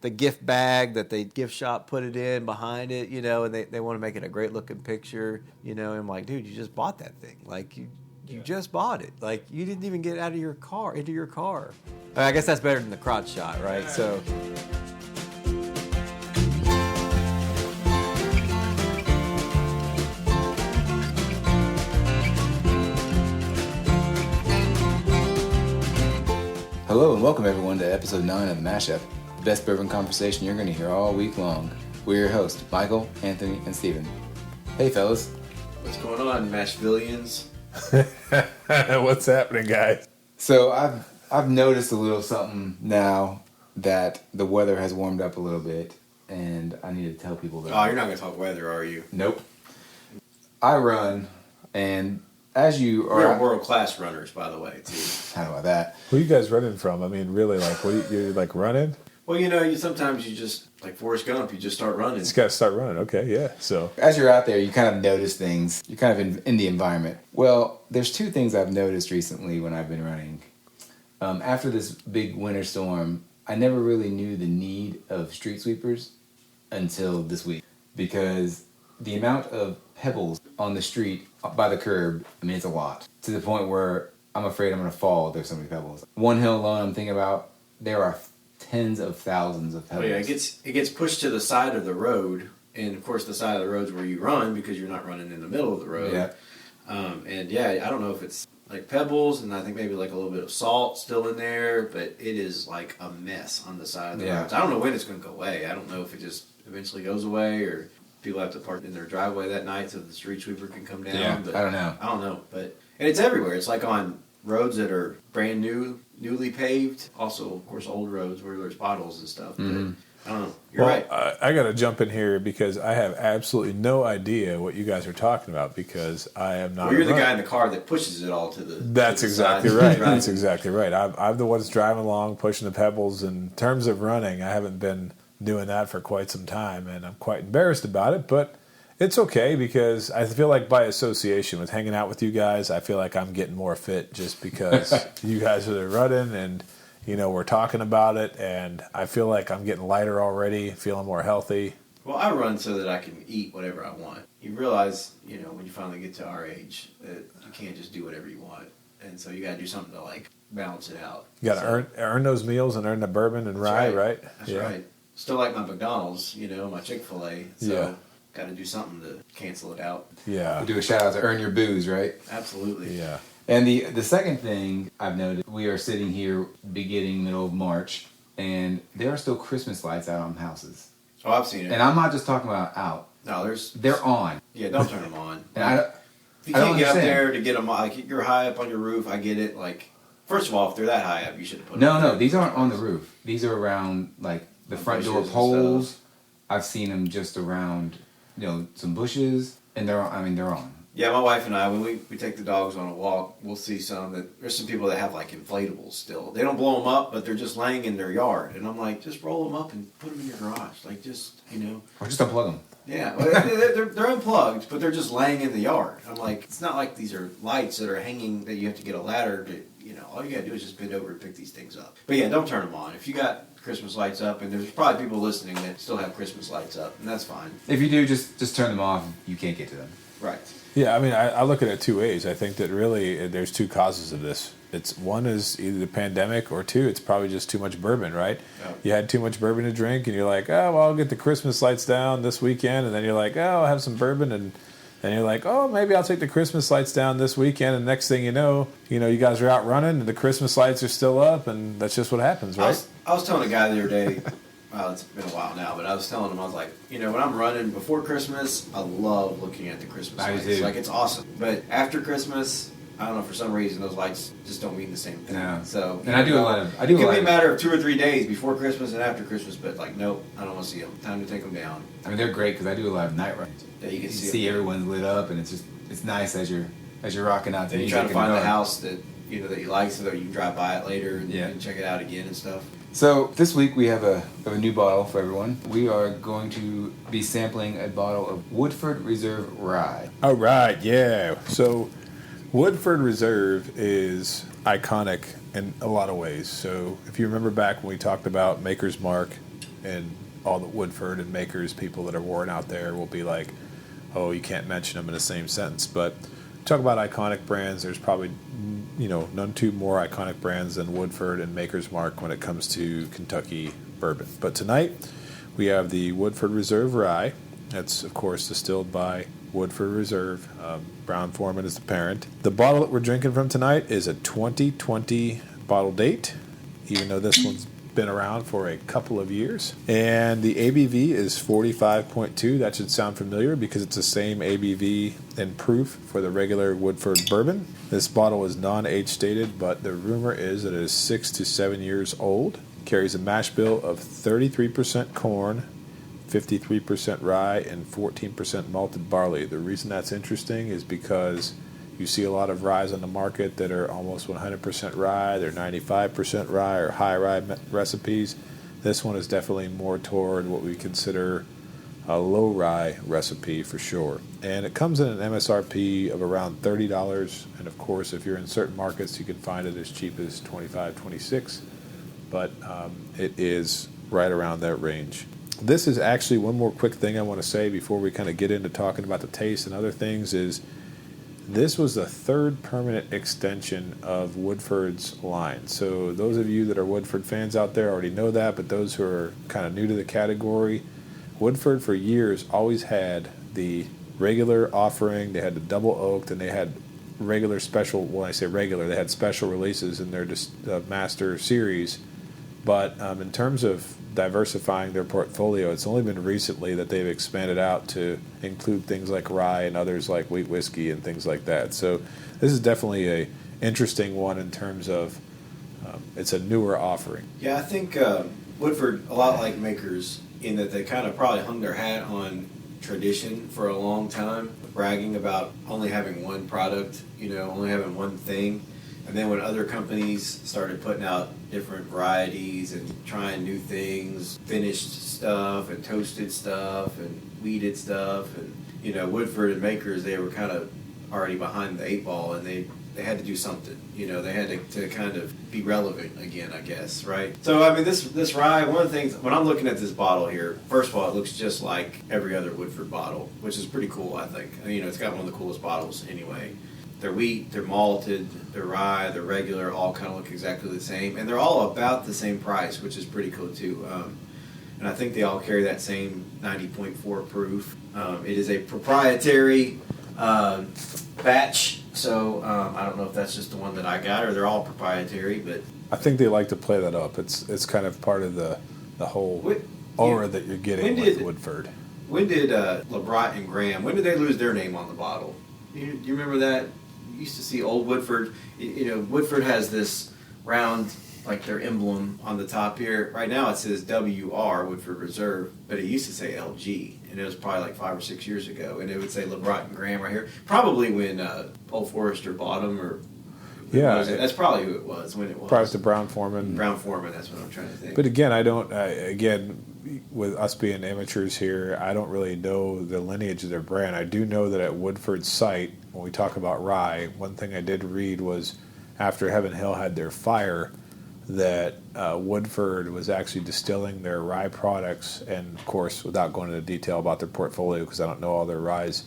the gift bag that the gift shop put it in behind it, and they want to make it a great looking picture, and I'm like, dude, you just bought that thing. Like, you just bought it. Like, you didn't even get into your car. I guess that's better than the crotch shot, right? So. Hello and welcome everyone to episode 9 of The Mashup, the best bourbon conversation you're going to hear all week long. We're your hosts, Michael, Anthony, and Steven. Hey fellas. What's going on, Mashvillians? What's happening, guys? So I've noticed a little something now that the weather has warmed up a little bit, and I need to tell people that. Oh, you're not going to talk weather, are you? Nope. I run, and as you are... We're world-class runners, by the way, too. How about that? Who are you guys running from? I mean, really, like, you're like running? Well, you sometimes you just, like Forrest Gump, you just start running. Just got to start running. Okay, yeah. So as you're out there, you kind of notice things. You're kind of in the environment. Well, there's two things I've noticed recently when I've been running. After this big winter storm, I never really knew the need of street sweepers until this week. Because the amount of pebbles on the street by the curb, I mean, it's a lot. To the point where I'm afraid I'm going to fall. There's so many pebbles. One hill alone, I'm thinking about, there are tens of thousands of pebbles. Oh, yeah, it gets pushed to the side of the road, and of course the side of the road's where you run because you're not running in the middle of the road. Yeah. And yeah, I don't know if it's like pebbles, and I think maybe like a little bit of salt still in there, but it is like a mess on the side of the roads. I don't know when it's going to go away. I don't know if it just eventually goes away or people have to park in their driveway that night so the street sweeper can come down. Yeah, but I don't know. But and it's everywhere. It's like on roads that are brand new, newly paved. Also, of course, old roads where there's potholes and stuff. Mm-hmm. But I don't know. You're right. I got to jump in here because I have absolutely no idea what you guys are talking about because I am not. Well, you're the guy in the car that pushes it all to the. That's exactly right. That's exactly right. I'm the one that's driving along, pushing the pebbles. In terms of running, I haven't been doing that for quite some time, and I'm quite embarrassed about it, but it's okay because I feel like by association with hanging out with you guys, I feel like I'm getting more fit just because you guys are there running and, we're talking about it, and I feel like I'm getting lighter already, feeling more healthy. Well, I run so that I can eat whatever I want. You realize, when you finally get to our age, that you can't just do whatever you want, and so you got to do something to, like, balance it out. You got to earn those meals and earn the bourbon and rye, right? That's right. Still like my McDonald's, my Chick-fil-A, so got to do something to cancel it out. Yeah. We'll do a shout out to Earn Your Booze, right? Absolutely. Yeah. And the second thing I've noticed, we are sitting here beginning middle of March, and there are still Christmas lights out on houses. Oh, I've seen it. And I'm not just talking about out. No, they're on. Yeah, don't turn them on. And if you can't get up there to get them, like, you're high up on your roof, I get it. Like, first of all, if they're that high up, you should have put them No, these aren't on the roof. These are around, like, the front door poles. I've seen them just around, some bushes, and they're on. Yeah, my wife and I, when we take the dogs on a walk, we'll see there's some people that have, like, inflatables still. They don't blow them up, but they're just laying in their yard. And I'm like, just roll them up and put them in your garage. Like, just, Or just unplug them. Yeah, well, they're unplugged, but they're just laying in the yard. I'm like, it's not like these are lights that are hanging that you have to get a ladder to, all you got to do is just bend over and pick these things up. But yeah, don't turn them on. If you got Christmas lights up, and there's probably people listening that still have Christmas lights up, and that's fine. If you do, just turn them off. You can't get to them. Right. Yeah, I mean, I look at it two ways. I think that really there's two causes of this. One is either the pandemic, or two, it's probably just too much bourbon, right? Yeah. You had too much bourbon to drink, and you're like, oh, well, I'll get the Christmas lights down this weekend, and then you're like, oh, I'll have some bourbon, and then you're like, oh, maybe I'll take the Christmas lights down this weekend, and next thing you know, you guys are out running, and the Christmas lights are still up, and that's just what happens, right? I was telling a guy the other day, well, it's been a while now, but I was telling him, I was like, when I'm running before Christmas, I love looking at the Christmas lights. I do. Like, it's awesome. But after Christmas, I don't know, for some reason, those lights just don't mean the same thing. No. So, and I do a lot of... It can be a matter of 2 or 3 days before Christmas and after Christmas, but, like, nope, I don't want to see them. Time to take them down. I mean, they're great because I do a lot of night runs. Yeah, you can see everyone's lit up, and it's nice as you're rocking out. Then you try to find the house that you like, so that you can drive by it later and check it out again and stuff. So this week we have a new bottle for everyone. We are going to be sampling a bottle of Woodford Reserve Rye. All right, yeah. So Woodford Reserve is iconic in a lot of ways. So if you remember back when we talked about Maker's Mark and all the Woodford and Makers people that are worn out there will be like, oh, you can't mention them in the same sentence. But talk about iconic brands, there's probably, none two more iconic brands than Woodford and Maker's Mark when it comes to Kentucky bourbon. But tonight we have the Woodford Reserve Rye. That's, of course, distilled by Woodford Reserve. Brown-Forman is the parent. The bottle that we're drinking from tonight is a 2020 bottle date, even though this one's been around for a couple of years. And the ABV is 45.2. That should sound familiar because it's the same ABV and proof for the regular Woodford bourbon. This bottle is non-age stated, but the rumor is that it is 6 to 7 years old. Carries a mash bill of 33% corn, 53% rye, and 14% malted barley. The reason that's interesting is because you see a lot of ryes on the market that are almost 100% rye, they're 95% rye or high rye recipes. This one is definitely more toward what we consider a low rye recipe for sure. And it comes in an MSRP of around $30. And of course, if you're in certain markets, you can find it as cheap as $25, $26. But it is right around that range. This is actually one more quick thing I want to say before we kind of get into talking about the taste and other things is this was the third permanent extension of Woodford's line. So those of you that are Woodford fans out there already know that, but those who are kind of new to the category, Woodford for years always had the regular offering, they had the double oaked, and they had regular special, when I say regular, they had special releases in their master series. But in terms of diversifying their portfolio, it's only been recently that they've expanded out to include things like rye and others like wheat whiskey and things like that. So this is definitely a interesting one in terms of it's a newer offering. Yeah, I think Woodford, a lot like Makers, in that they kind of probably hung their hat on tradition for a long time, bragging about only having one product, only having one thing. And then when other companies started putting out different varieties and trying new things, finished stuff and toasted stuff and weeded stuff, and Woodford and Makers, they were kind of already behind the eight ball, and they had to do something. They had to kind of be relevant again, I guess, right? So I mean, this rye, one of the things when I'm looking at this bottle here, first of all, it looks just like every other Woodford bottle, which is pretty cool, I think. It's got one of the coolest bottles anyway. They're wheat, they're malted, they're rye, they're regular, all kind of look exactly the same. And they're all about the same price, which is pretty cool too. And I think they all carry that same 90.4 proof. It is a proprietary batch, so I don't know if that's just the one that I got or they're all proprietary, but I think they like to play that up. It's kind of part of the whole aura that you're getting with Woodford. When did LeBrot and Graham, when did they lose their name on the bottle? Do you remember that? You used to see old Woodford. Woodford has this round, like their emblem on the top here. Right now it says WR, Woodford Reserve, but it used to say LG, and it was probably like 5 or 6 years ago, and it would say LeBrot and Graham right here. Probably when Old Forester bought them, or that's probably who it was when it was. Probably the Brown-Forman. Brown-Forman, that's what I'm trying to think. But again, with us being amateurs here, I don't really know the lineage of their brand. I do know that at Woodford's site, when we talk about rye, one thing I did read was after Heaven Hill had their fire, that Woodford was actually distilling their rye products, and of course, without going into detail about their portfolio, because I don't know all their ryes,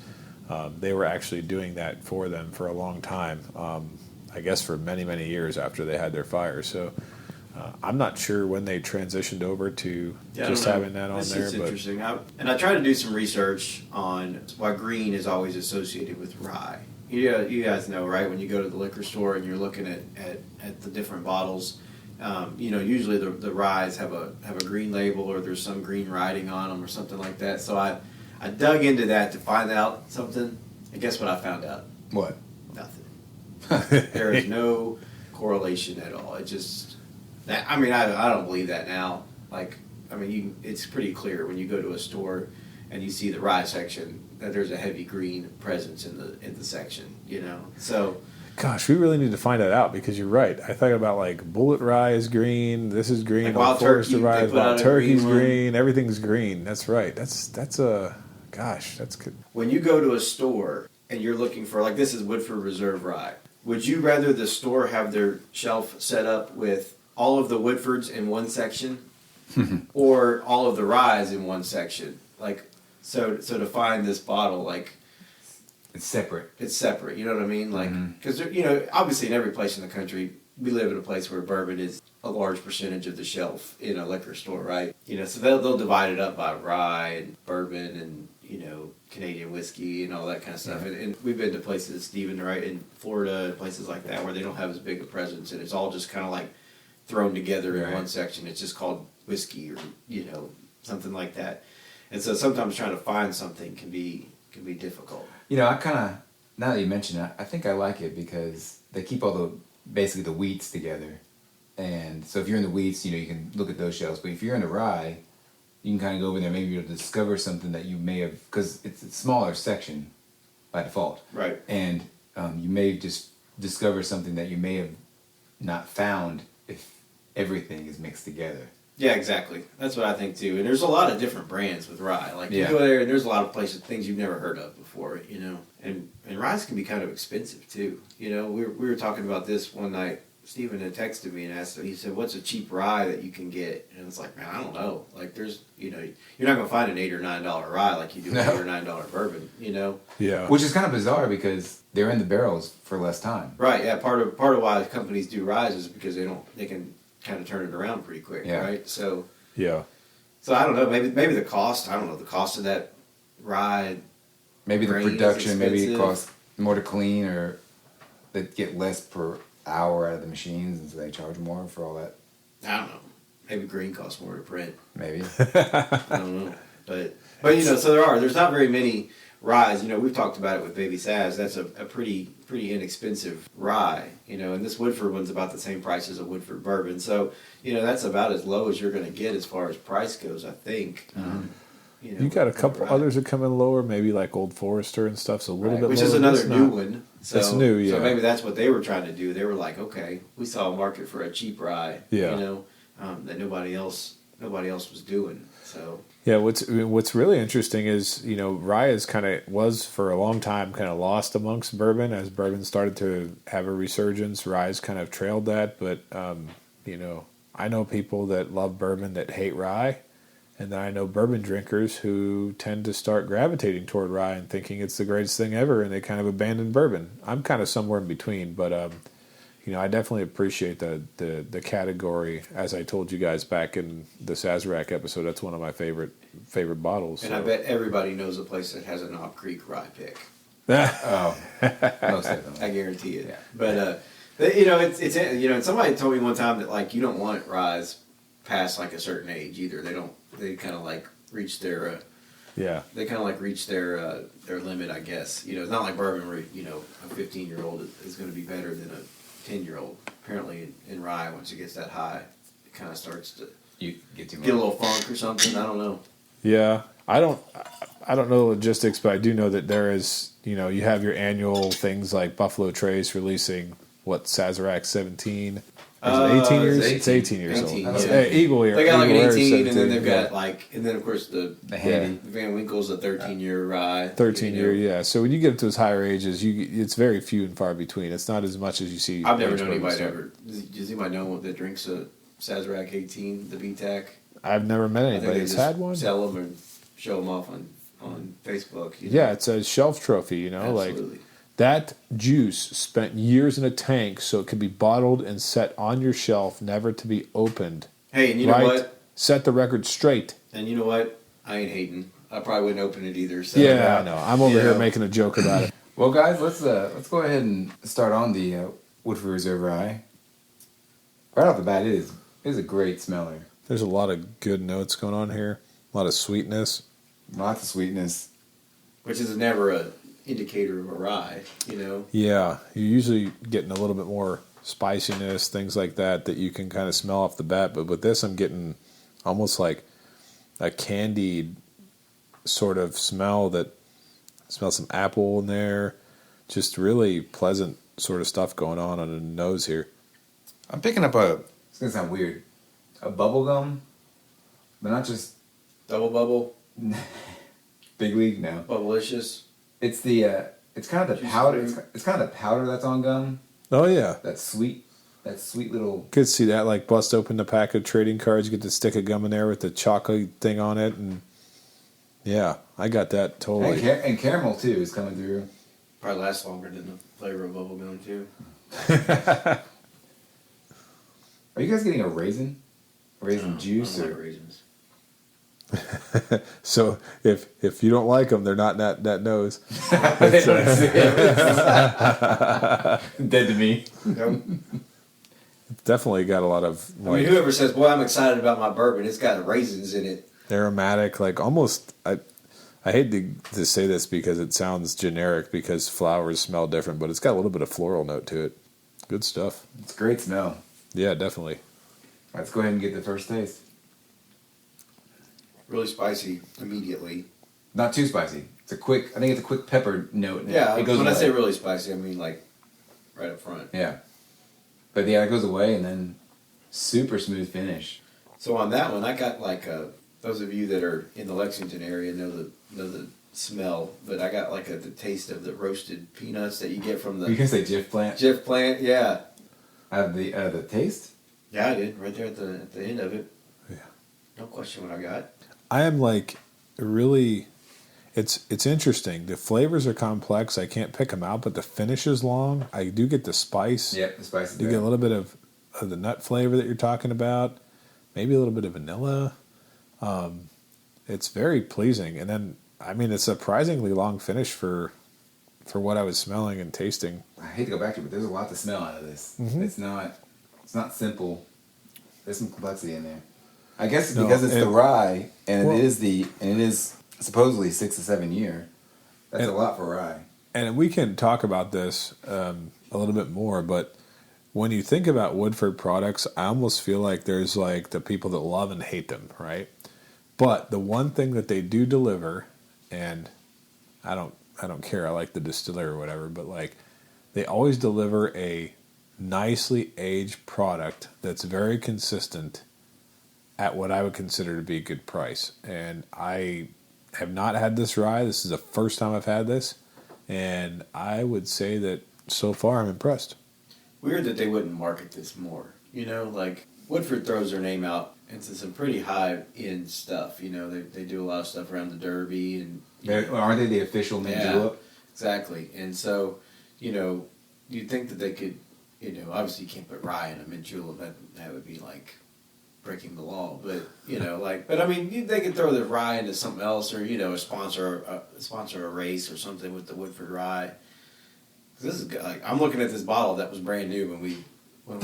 they were actually doing that for them for a long time, I guess for many, many years after they had their fire. So I'm not sure when they transitioned over to just having that on there. It's interesting. I tried to do some research on why green is always associated with rye. You guys know, right? When you go to the liquor store and you're looking at the different bottles, usually the ryes have a green label, or there's some green writing on them or something like that. So I dug into that to find out something. And guess what I found out? What? Nothing. There is no correlation at all. It just... I don't believe that now. It's pretty clear when you go to a store and you see the rye section that there's a heavy green presence in the section. So. Gosh, we really need to find that out, because you're right. I thought about like Bullet Rye is green. This is green. Like Wild Turkey, Rye, Wild Turkey's green. Everything's green. That's right. That's good. When you go to a store and you're looking for, like, this is Woodford Reserve Rye. Would you rather the store have their shelf set up with all of the Woodfords in one section, or all of the ryes in one section. Like, so to find this bottle, like, It's separate. it's separate. You know what I mean? Like, because you know, obviously in every place in the country, we live in a place where bourbon is a large percentage of the shelf in a liquor store, right? You know, so they'll divide it up by rye and bourbon and, you know, Canadian whiskey and all that kind of stuff. Yeah. And we've been to places, even right in Florida and places like that, where they don't have as big a presence, and it's all just kind of like thrown together in one section. It's just called whiskey or, you know, something like that. And so sometimes trying to find something can be difficult. You know, I kind of, now that you mention it, I think I like it because they keep all basically the wheats together. And so if you're in the wheats, you know, you can look at those shelves. But if you're in the rye, you can kind of go over there, maybe you'll discover something that you may have, because it's a smaller section by default. Right. And you may just discover something that you may have not found if everything is mixed together. Yeah, exactly. That's what I think too. And there's a lot of different brands with rye. Like you Yeah. go there and there's a lot of places, things you've never heard of before, you know. And ryes can be kind of expensive too. You know, we were talking about this one night. Stephen had texted me and asked, he said, what's a cheap rye that you can get? And it's like, man, I don't know. Like there's, you know, you're not going to find an $8 or $9 rye like you do an $8 or $9 bourbon, you know. Yeah. Which is kind of bizarre because they're in the barrels for less time. Right, yeah. Part of why companies do ryes is because they can kind of turn it around pretty quick, right? So Yeah. So I don't know. Maybe the cost. I don't know the cost of that rye. Maybe the grain is production, maybe it expensive. costs more to clean, or they get less per hour out of the machines, and so they charge more for all that. I don't know. Maybe green costs more to print. Maybe. I don't know. But you know, so there's not very many ryes. You know, we've talked about it with Baby Saz. That's a pretty inexpensive rye. You know, and this Woodford one's about the same price as a Woodford bourbon. So you know, that's about as low as you're going to get as far as price goes, I think. You know, You got a couple rye. others that come in lower, maybe like Old Forester and stuff. So a little bit which lower. is but another it's new not- one. So, It's new, yeah. So maybe that's what they were trying to do. They were like, okay, we saw a market for a cheap rye, Yeah. you know, that nobody else was doing. So Yeah, what's really interesting is, you know, rye was for a long time kind of lost amongst bourbon. As bourbon started to have a resurgence, rye's kind of trailed that. But you know, I know people that love bourbon that hate rye, and then I know bourbon drinkers who tend to start gravitating toward rye and thinking it's the greatest thing ever, and they kind of abandon bourbon. I'm kind of somewhere in between, but you know, I definitely appreciate the category. As I told you guys back in the Sazerac episode, that's one of my favorite bottles. and I bet everybody knows a place that has a Knob Creek rye pick. Oh, most I definitely. guarantee it. Yeah. But you know, it's you know, and somebody told me one time that like you don't want ryes past like a certain age either. They kind of like reach their Yeah. they kind of like reach their limit, I guess. You know, it's not like bourbon where, you know, a 15-year-old is going to be better than a 10-year-old. Apparently in rye, once it gets that high, it kind of starts to You get too much. get a little funk or something. I don't know. Yeah, I don't know the logistics, but I do know that there is, you know, you have your annual things like Buffalo Trace releasing Sazerac 17. Is it 18 years? It's 18 years 18, old. yeah. Eagle Ear. They got like an Eagle Air 18, and then 17, they've yeah. got like, and then of course the handy. Van Winkle's a 13-year rye. 13 you know. year, yeah. So when you get up to those higher ages, it's very few and far between. It's not as much as you see. I've never known bourbon anybody stuff. ever. Does anybody know that drinks a Sazerac 18, the BTAC? I've never met I think anybody they that's just had one. sell them and show them off on Facebook. You know? Yeah, it's a shelf trophy, you know, Absolutely. like that juice spent years in a tank so it could be bottled and set on your shelf, never to be opened. Hey, and you know what? Set the record straight. And you know what? I ain't hating. I probably wouldn't open it either. So Yeah, I know. I'm over you here know. making a joke about it. Well, guys, let's go ahead and start on the Woodford Reserve Rye. Right off the bat, it is a great smeller. There's a lot of good notes going on here. A lot of sweetness. Lots of sweetness. Which is never a indicator of a rye, you know. Yeah, you're usually getting a little bit more spiciness, things like that you can kind of smell off the bat. But with this, I'm getting almost like a candied sort of smell that smells some apple in there. Just really pleasant sort of stuff going on the nose here. I'm picking up it's going to sound weird, a bubble gum, but not just Double bubble, big league now. bubblicious. It's the, it's kind of the Juicy powder, fruit. it's kind of the powder that's on gum Oh, yeah. that's sweet. That sweet little. Could see that, like bust open the pack of trading cards, get the stick of gum in there with the chocolate thing on it, and yeah, I got that totally. And caramel too is coming through. Probably lasts longer than the flavor of bubblegum too. Are you guys getting a raisin? Raisin juice? I don't like raisins. So if you don't like them, they're not in that nose. Dead to me. Nope. It's definitely got a lot of. I mean, whoever says, "Boy, I'm excited about my bourbon," it's got raisins in it. Aromatic, like almost. I hate to say this because it sounds generic because flowers smell different, but it's got a little bit of floral note to it. Good stuff. It's a great smell. Yeah, definitely. Let's go ahead and get the first taste. Really spicy immediately. Not too spicy. I think it's a quick pepper note. Yeah, it goes when away. I say really spicy, I mean like right up front. Yeah. But yeah, it goes away and then super smooth finish. So on that one, I got like those of you that are in the Lexington area know the smell, but I got like the taste of the roasted peanuts that you get from the. You can say Jif plant. Jif plant, yeah. The taste. Yeah, I did right there at the end of it. Yeah. No question what I got. I am like really. It's interesting. The flavors are complex. I can't pick them out, but the finish is long. I do get the spice. Yeah, the spice is You there. get a little bit of the nut flavor that you're talking about. Maybe a little bit of vanilla. It's very pleasing, and then I mean it's a surprisingly long finish for what I was smelling and tasting. I hate to go back to it, but there's a lot to smell out of this. Mm-hmm. It's not simple. There's some complexity in there. I guess No, because it's the rye and well, it is supposedly 6 to 7 year. That's a lot for rye. And we can talk about this a little bit more, but when you think about Woodford products, I almost feel like there's like the people that love and hate them, right? But the one thing that they do deliver, and I don't care, I like the distiller or whatever, but like they always deliver a nicely aged product that's very consistent at what I would consider to be a good price. And I have not had this rye. This is the first time I've had this, and I would say that so far I'm impressed. Weird that they wouldn't market this more. You know, like Woodford throws their name out into some pretty high-end stuff. You know, they do a lot of stuff around the Derby and Aren't they the official mint julep? Exactly. And so, you know, you'd think that they could, you know, obviously you can't put rye in a mint julep. That would be like breaking the law. But, you know, but I mean, they could throw the rye into something else, or, you know, sponsor a race or something with the Woodford Rye. This is like, I'm looking at this bottle that was brand new when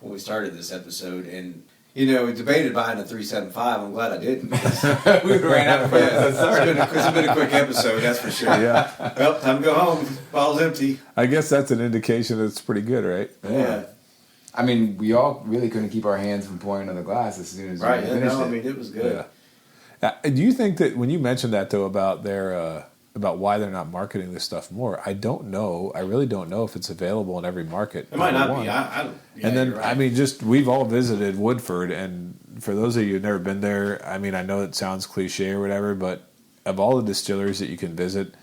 we started this episode, and you know, we debated buying a 375. I'm glad I didn't. We ran out of It's been a quick episode, that's for sure. Yeah. Well, time to go home. Bottle's empty. I guess that's an indication that it's pretty good, right? Yeah. I mean, we all really couldn't keep our hands from pouring on the glass as soon as we Right. finished it. I mean, it was good. Yeah. Do you think that when you mentioned that though about their about why they're not marketing this stuff more, I don't know. I really don't know if it's available in every market. It might not be. I don't. Yeah, and then you're right. I mean, just we've all visited Woodford, and for those of you who've never been there, I mean, I know it sounds cliche or whatever, but of all the distilleries that you can visit,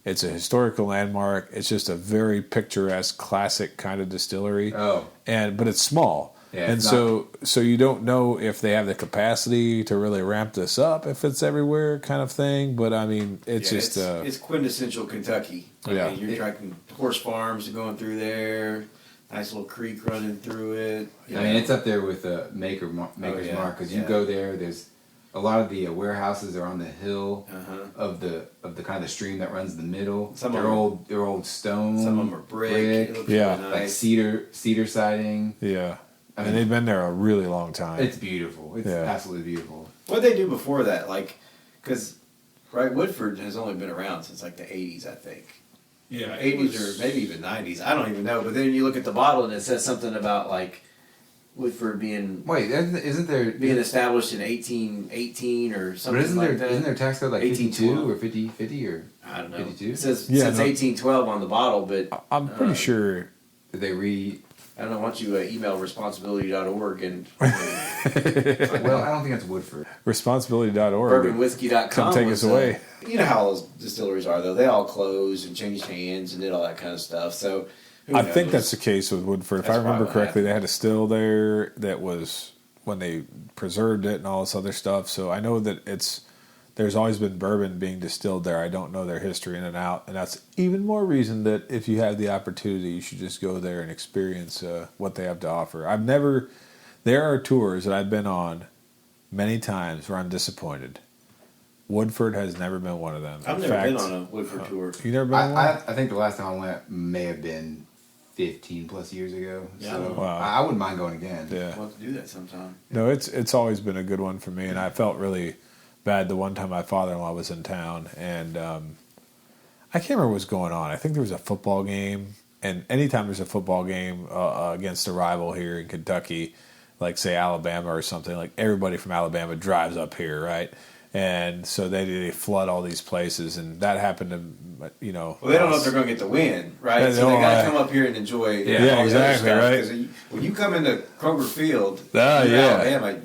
it's a historical landmark. It's just a very picturesque, classic kind of distillery. Oh, But it's small. Yeah, and so you don't know if they have the capacity to really ramp this up, if it's everywhere kind of thing. But I mean, it's it's quintessential Kentucky. I mean, you're tracking horse farms going through there. Nice little creek running through it. I mean, it's up there with Maker's Mark, because you go there. There's a lot of the warehouses are on the hill of the kind of the stream that runs in the middle. They're old stone. Some of them are brick. It looks really nice. Like cedar siding. Yeah. And they've been there a really long time. It's beautiful. It's absolutely beautiful. What did they do before that? Like, because, right, Woodford has only been around since like the 80s, I think. Yeah. 80s or maybe even 90s. I don't even know. But then you look at the bottle and it says something about like Woodford being... Wait, isn't there... Being established in 1818 or something that. Isn't there tax code like 52 or 50 or... I don't know. 52? It says since 1812 on the bottle, but... I'm pretty sure... Did they I don't know, why don't you email responsibility.org and... Well, I don't think that's Woodford. Responsibility.org. Bourbonwhiskey.com. Come take us away. You know how those distilleries are, though. They all closed and changed hands and did all that kind of stuff. So I think that's the case with Woodford. If I remember correctly, they had a still there that was when they preserved it and all this other stuff. So I know that there's always been bourbon being distilled there. I don't know their history in and out, and that's even more reason that if you have the opportunity, you should just go there and experience what they have to offer. There are tours that I've been on many times where I'm disappointed. Woodford has never been one of them. I've never been on a Woodford tour. You never been on one? I think the last time I went may have been 15 plus years ago. Yeah. So Wow. I wouldn't mind going again. Yeah. We'll have to do that sometime. No, it's always been a good one for me, and I felt really bad the one time my father-in-law was in town, and I can't remember what was going on. I think there was a football game, and anytime there's a football game against a rival here in Kentucky, like say Alabama or something, like everybody from Alabama drives up here, right? And so they flood all these places, and that happened to, Well, they don't know if they're going to get the win, right? Yeah, So they got to come up here and enjoy. Yeah, all the other exactly, stuff, right. 'cause when you come into Kroger Field, in yeah. Alabama,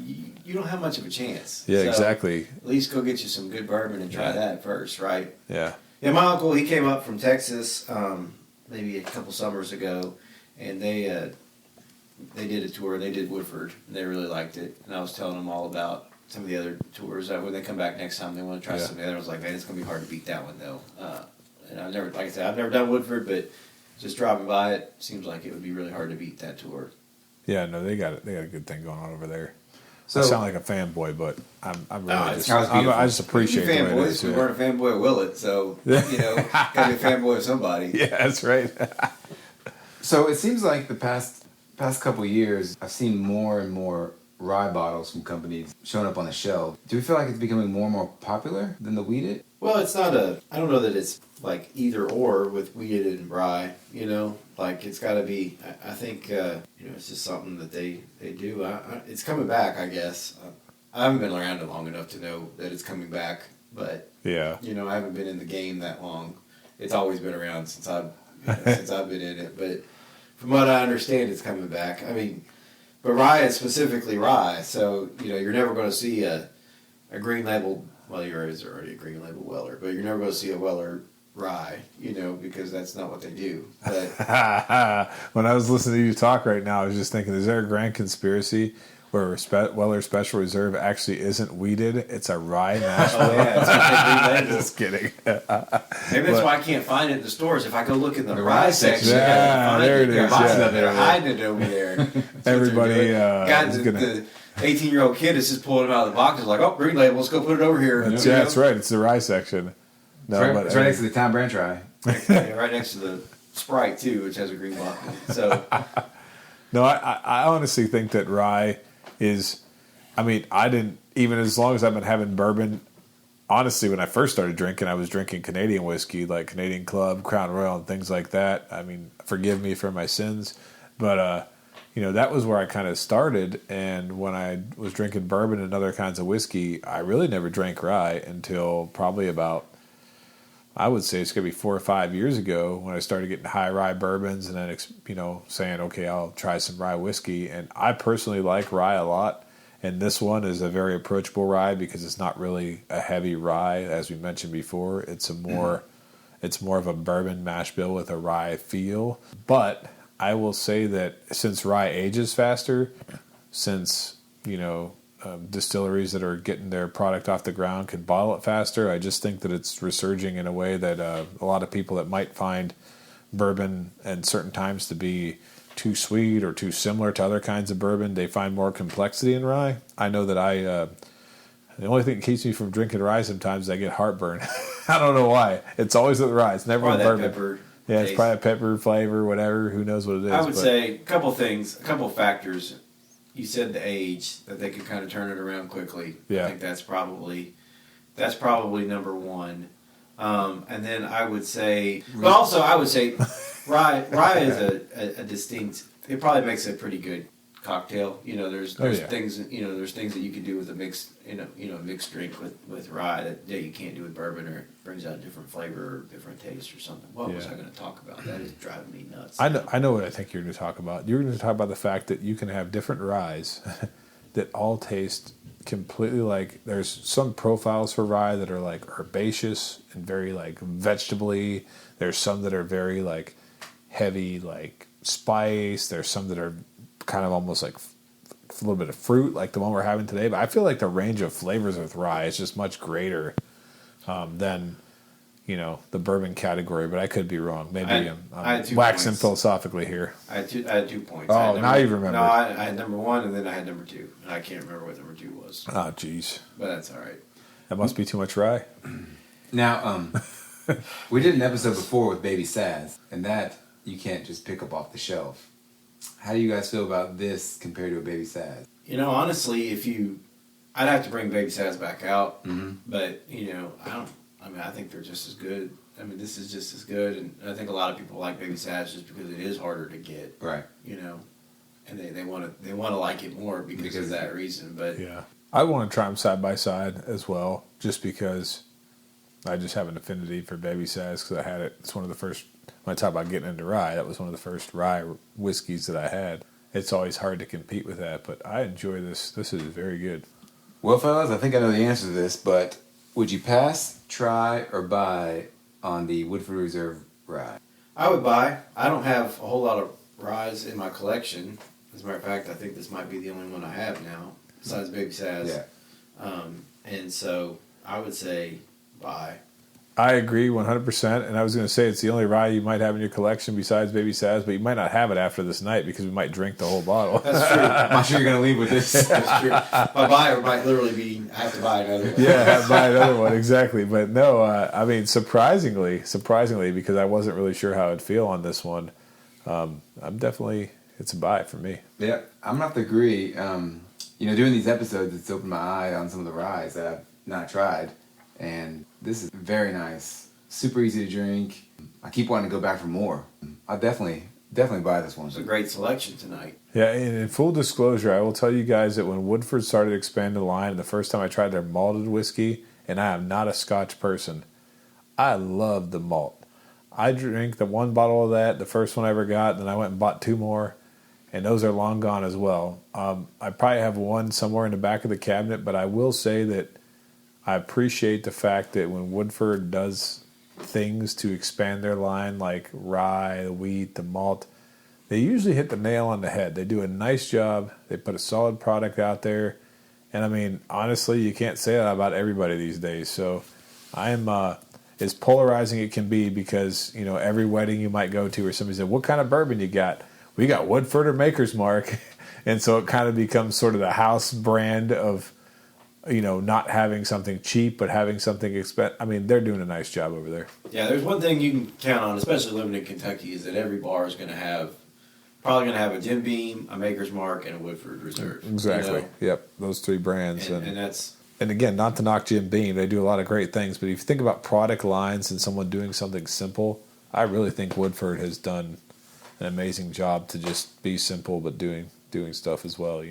you don't have much of a chance. Yeah, So exactly. At least go get you some good bourbon and try that first, right? Yeah. Yeah, my uncle, he came up from Texas maybe a couple summers ago, and they did a tour. They did Woodford, and they really liked it. And I was telling them all about some of the other tours. When they come back next time, they want to try some of the other. I was like, man, it's going to be hard to beat that one, though. And I've never, like I said, I've never done Woodford, but just driving by it, seems like it would be really hard to beat that tour. Yeah, no, they got a good thing going on over there. So, I sound like a fanboy, but I'm really I just appreciate you the way it is. fanboys. We weren't a fanboy of Willett, so gotta be a fanboy of somebody. Yeah, that's right. So it seems like the past couple of years, I've seen more and more rye bottles from companies showing up on the shelf. Do we feel like it's becoming more and more popular than the wheated? Well, it's not I don't know that it's like either or with wheated and rye, like it's got to be, I think, it's just something that they do. It's coming back, I guess. I haven't been around it long enough to know that it's coming back, but, Yeah. I haven't been in the game that long. It's always been around since I've been in it, but from what I understand, it's coming back. I mean, but rye is specifically rye, so, you're never going to see a green label. Well, is already a green label Weller, but you're never going to see a Weller rye, because that's not what they do. But when I was listening to you talk right now, I was just thinking, is there a grand conspiracy where Weller Special Reserve actually isn't wheated? It's a rye mash bill. Oh, yeah, it's a green label. Just kidding. Maybe that's why I can't find it in the stores. If I go look in the rye section, Yeah, there it is, yeah. They're hiding it over there. That's what Everybody they're doing. is the 18-year-old kid is just pulling it out of the box. It's like, oh, green label, let's go put it over here. That's right. It's the rye section. No, It's right next to the Town Branch rye. Yeah, right next to the Sprite, too, which has a green bottle. So, No, I honestly think that rye is, I didn't, even as long as I've been having bourbon, honestly, when I first started drinking, I was drinking Canadian whiskey, like Canadian Club, Crown Royal, and things like that. Forgive me for my sins. But, that was where I kind of started. And when I was drinking bourbon and other kinds of whiskey, I really never drank rye until probably about, I would say it's going to be 4 or 5 years ago when I started getting high rye bourbons and then, saying, okay, I'll try some rye whiskey. And I personally like rye a lot. And this one is a very approachable rye because it's not really a heavy rye, as we mentioned before. It's more of a bourbon mash bill with a rye feel. But I will say that since rye ages faster, since, distilleries that are getting their product off the ground can bottle it faster, I just think that it's resurging in a way that a lot of people that might find bourbon at certain times to be too sweet or too similar to other kinds of bourbon, they find more complexity in rye. I know that the only thing that keeps me from drinking rye sometimes is I get heartburn. I don't know why. It's always with rye. It's never with bourbon. Pepper yeah, taste. it's probably a pepper flavor, whatever. Who knows what it is. I would say a couple factors. You said the age, that they could kind of turn it around quickly. Yeah. I think that's probably number one. And then I would say, but also I would say, rye is a distinct. It probably makes a pretty good cocktail. There's things that you can do with a mixed mixed drink with rye that you can't do with bourbon, or it brings out a different flavor or different taste or something. What was I going to talk about? That is driving me nuts. I know what I think you're going to talk about. You're going to talk about the fact that you can have different ryes that all taste completely like. There's some profiles for rye that are like herbaceous and very like vegetably. There's some that are very like heavy like spice. There's some that are kind of almost like a little bit of fruit, like the one we're having today. But I feel like the range of flavors with rye is just much greater than the bourbon category. But I could be wrong. Maybe I'm waxing philosophically here. I had 2 points. Oh, now you remember. No, I had number 1, and then I had number 2, and I can't remember what number 2 was. Oh, jeez. But that's all right. That must be too much rye. Now, we did an episode before with Baby Saz, and that you can't just pick up off the shelf. How do you guys feel about this compared to a Baby Saz? Honestly, I'd have to bring Baby Saz back out, but I think they're just as good. I mean, this is just as good, and I think a lot of people like Baby Saz just because it is harder to get, right? And they want to like it more because of that reason. But yeah, I want to try them side by side as well, just because I just have an affinity for Baby Saz because I had it. It's one of the first. When I talk about getting into rye, that was one of the first rye whiskeys that I had. It's always hard to compete with that, but I enjoy this. This is very good. Well, fellas, I think I know the answer to this, but would you pass, try, or buy on the Woodford Reserve Rye? I would buy. I don't have a whole lot of ryes in my collection. As a matter of fact, I think this might be the only one I have now, besides Baby Saz. Yeah. And so I would say buy. I agree 100%, and I was going to say it's the only rye you might have in your collection besides Baby Saz, but you might not have it after this night because we might drink the whole bottle. That's true. I'm not sure you're going to leave with this. That's true. My buyer might literally be, I have to buy another one. Yeah, I have to buy another one, exactly. But no, I mean, surprisingly, because I wasn't really sure how I'd feel on this one, it's a buy for me. Yeah, I'm going to have to agree. Doing these episodes, it's opened my eye on some of the ryes that I've not tried. And this is very nice, super easy to drink. I keep wanting to go back for more. I'll definitely buy this one. It's a great selection tonight. Yeah, and in full disclosure, I will tell you guys that when Woodford started expanding the line, the first time I tried their malted whiskey, and I am not a Scotch person, I loved the malt. I drank the one bottle of that, the first one I ever got, then I went and bought 2 more, and those are long gone as well. I probably have one somewhere in the back of the cabinet, but I will say that I appreciate the fact that when Woodford does things to expand their line, like rye, the wheat, the malt, they usually hit the nail on the head. They do a nice job. They put a solid product out there. And I mean, honestly, you can't say that about everybody these days. So I am as polarizing it can be because, every wedding you might go to or somebody said, what kind of bourbon you got? We got Woodford or Maker's Mark. And so it kind of becomes sort of the house brand of, not having something cheap, but having something expensive. I mean, they're doing a nice job over there. Yeah, there's one thing you can count on, especially living in Kentucky, is that every bar is probably going to have a Jim Beam, a Maker's Mark, and a Woodford Reserve. Exactly. Yep, those 3 brands. And that's... And again, not to knock Jim Beam, they do a lot of great things, but if you think about product lines and someone doing something simple, I really think Woodford has done an amazing job to just be simple, but doing stuff as well,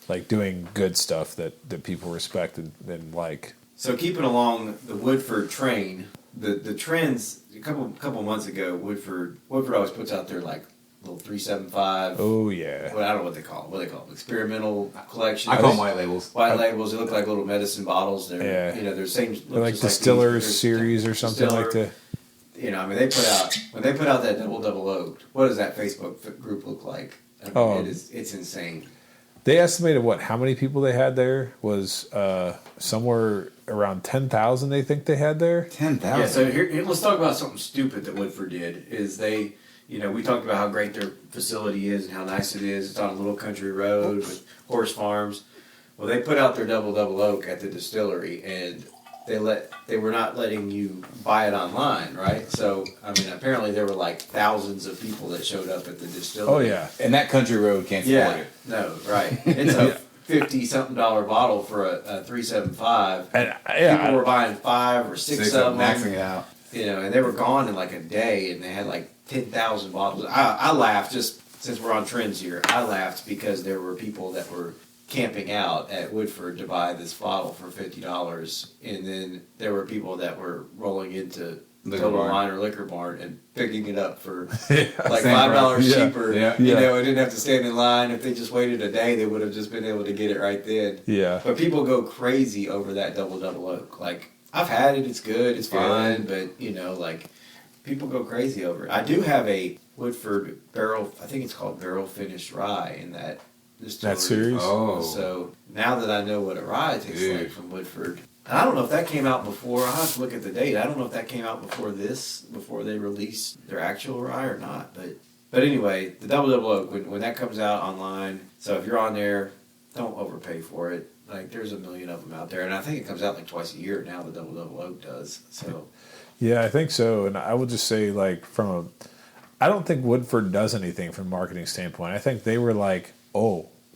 like doing good stuff that people respect and like. So keeping along the Woodford train, the trends a couple months ago, Woodford always puts out their like little 375. Oh yeah. Well, I don't know what they call them. Experimental collection. I call them white labels. White labels. They look like little medicine bottles. They're they're same. They're like distillers series or something like that. They put out that double oaked. What does that Facebook group look like? It's insane. They estimated how many people they had there was somewhere around 10,000. They think they had there. 10,000. Yeah. So here, let's talk about something stupid that Woodford did. Is they, we talked about how great their facility is and how nice it is. It's on a little country road with horse farms. Well, they put out their double oak at the distillery, and they were not letting you buy it online, right? So, I mean, apparently there were like thousands of people that showed up at the distillery. Oh, yeah. And that country road can't support it. No, right. It's a $50-something bottle for a 375. And, people were buying 5 or 6 of them. Maxing it out. And they were gone in like a day, and they had like 10,000 bottles. I laughed, just since we're on trends here, I laughed because there were people that were camping out at Woodford to buy this bottle for $50, and then there were people that were rolling into Total Wine or Liquor Barn and picking it up for like $5 cheaper. Yeah. It didn't have to stand in line. If they just waited a day, they would have just been able to get it right then. Yeah. But people go crazy over that double oak. Like, I've had it, it's good, it's fine, but people go crazy over it. I do have a Woodford barrel, I think it's called barrel finished rye in that distillery. That series? Oh. So now that I know what a rye tastes like from Woodford, and I don't know if that came out before, I'll have to look at the date. I don't know if that came out before they released their actual rye or not. But anyway, the Double Oak, when that comes out online, so if you're on there, don't overpay for it. Like, there's a million of them out there, and I think it comes out like twice a year now, the Double Oak does. So Yeah, I think so. And I would just say, like, I don't think Woodford does anything from a marketing standpoint. I think they were like,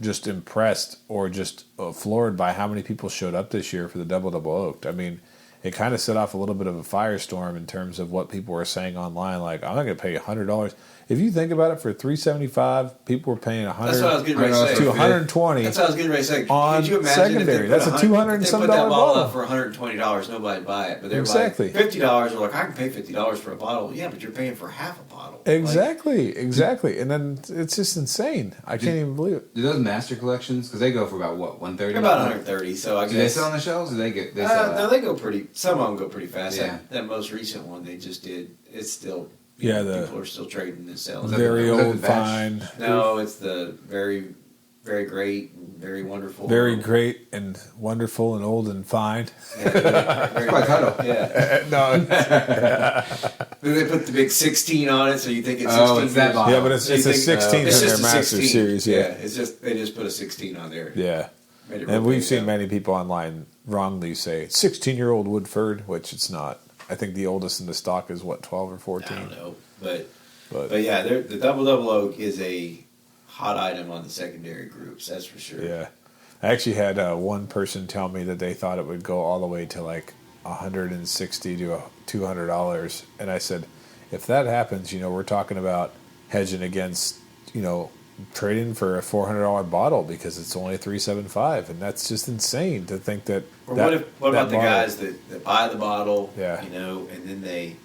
just impressed or just floored by how many people showed up this year for the Double Oaked. I mean, it kind of set off a little bit of a firestorm in terms of what people were saying online. Like, I'm not going to pay $100. If you think about it, for $375, people were paying $100 that's what I was getting ready to say. to $120. That's what I was getting ready to say. On Could you imagine secondary? If they That's put a $200 and if they some put that dollar bottle bottle up for $120, nobody'd buy it. But they're Exactly. like $50. They're like, I can pay $50 for a bottle. Yeah, but you're paying for half a bottle. Exactly. And then it's just insane. I can't even believe it. Do those master collections, because they go for about what, $130? They're about $130. So I guess Do they sell on the shelves, or they sell no, they go pretty. Some of them go pretty fast. Yeah. That most recent one they just did. It's still. People are still trading and selling. Very Was that old the batch? fine. No, it's the very, very great, and very wonderful. Very great and wonderful and old and fine. Yeah, very Quite title. Yeah. No. Then they put the big 16 on it, so you think it's 16. Oh, it's that bottle. Yeah, but it's So you a think, 16 it's in just their a Master 16. Series. Yeah. It's just they just put a 16 on there. Yeah. Made it And real we've big, seen though. many people online wrongly say 16-year-old Woodford, which it's not. I think the oldest in the stock is, 12 or 14? I don't know, but yeah, the Double Oak is a hot item on the secondary groups. That's for sure. Yeah. I actually had one person tell me that they thought it would go all the way to like $160 to $200. And I said, if that happens, we're talking about hedging against, trading for a $400 bottle because it's only $375, and that's just insane to think that. Or what about the guys that buy the bottle, and then they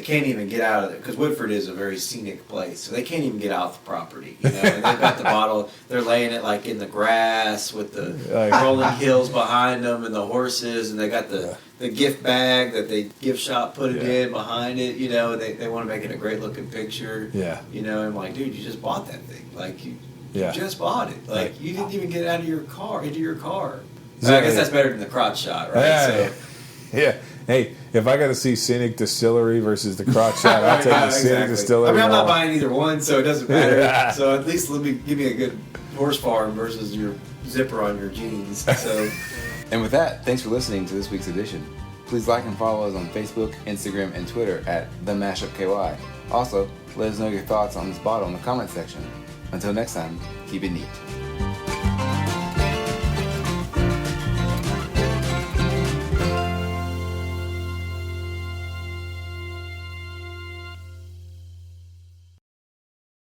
can't even get out of it, because Woodford is a very scenic place, so they can't even get off the property. And they've got the bottle, they're laying it like in the grass with the rolling hills behind them and the horses, and they got the gift bag that the gift shop put it in behind it. They want to make it a great looking picture. Yeah. I'm like, dude, you just bought that thing. Like you just bought it. Like you didn't even get into your car. So I guess that's better than the crotch shot, right? Yeah. Yeah. Hey, if I got to see Scenic Distillery versus the crotch shot, I'll take the Scenic Distillery. I mean, I'm not buying either one, so it doesn't matter. So at least give me a good horse farm versus your zipper on your jeans. So. And with that, thanks for listening to this week's edition. Please like and follow us on Facebook, Instagram, and Twitter at TheMashupKY. Also, let us know your thoughts on this bottle in the comment section. Until next time, keep it neat.